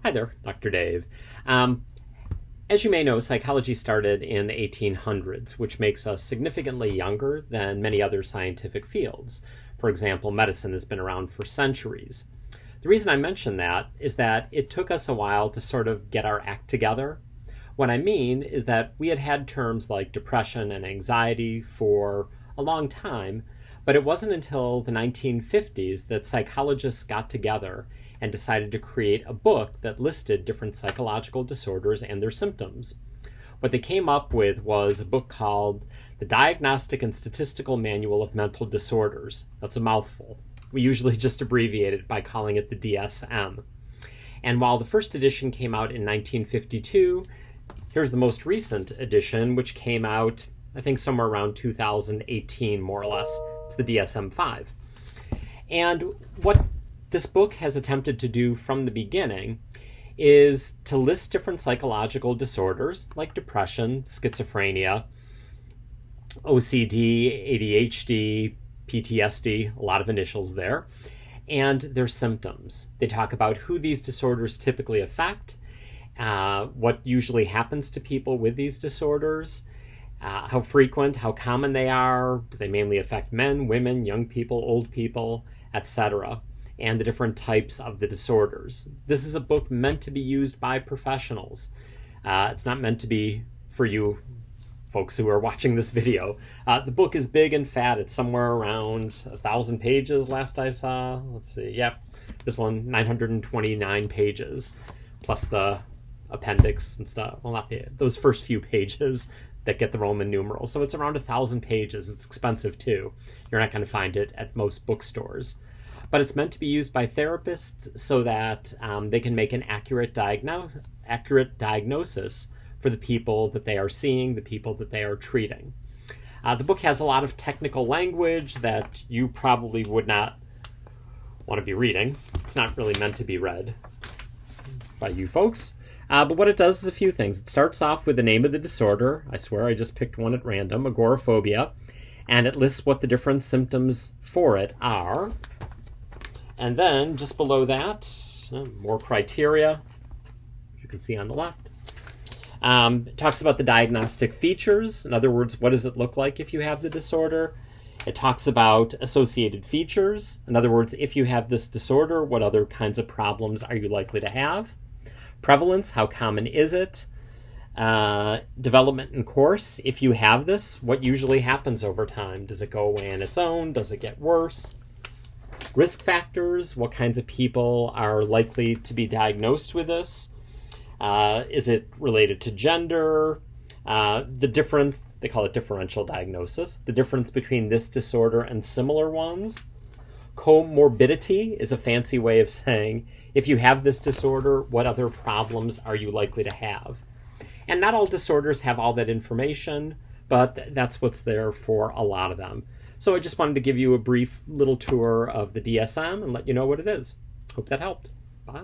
Hi there, Dr. Dave. As you may know, psychology started in the 1800s, which makes us significantly younger than many other scientific fields. For example, medicine has been around for centuries. The reason I mention that is that it took us a while to sort of get our act together. What I mean is that we had had terms like depression and anxiety for a long time, but it wasn't until the 1950s that psychologists got together and decided to create a book that listed different psychological disorders and their symptoms. What they came up with was a book called The Diagnostic and Statistical Manual of Mental Disorders. That's a mouthful. We usually just abbreviate it by calling it the DSM. And while the first edition came out in 1952, here's the most recent edition, which came out, I think, somewhere around 2018, more or less. It's the DSM5. And what this book has attempted to do from the beginning is to list different psychological disorders like depression, schizophrenia, OCD, ADHD, PTSD, a lot of initials there, and their symptoms. They talk about who these disorders typically affect, what usually happens to people with these disorders, how frequent, how common they are, do they mainly affect men, women, young people, old people, etc., and the different types of the disorders. This is a book meant to be used by professionals. It's not meant to be for you folks who are watching this video. The book is big and fat. It's somewhere around 1,000 pages last I saw. Let's see. Yep, this one, 929 pages, plus the appendix and stuff. Well, not those first few pages that get the Roman numerals. So it's around 1,000 pages. It's expensive too. You're not going to find it at most bookstores. But it's meant to be used by therapists so that they can make an accurate diagnosis for the people that they are seeing, the people that they are treating. The book has a lot of technical language that you probably would not want to be reading. It's not really meant to be read by you folks. But what it does is a few things. It starts off with the name of the disorder. I swear I just picked one at random, agoraphobia. And it lists what the different symptoms for it are. And then just below that, more criteria, as you can see on the left. It talks about the diagnostic features. In other words, what does it look like if you have the disorder? It talks about associated features. In other words, if you have this disorder, what other kinds of problems are you likely to have? Prevalence, how common is it? Development and course, if you have this, what usually happens over time? Does it go away on its own? Does it get worse? Risk factors, what kinds of people are likely to be diagnosed with this? Is it related to gender? The difference, they call it differential diagnosis, the difference between this disorder and similar ones. Comorbidity is a fancy way of saying, if you have this disorder, what other problems are you likely to have? And not all disorders have all that information, but that's what's there for a lot of them. So I just wanted to give you a brief little tour of the DSM and let you know what it is. Hope that helped. Bye.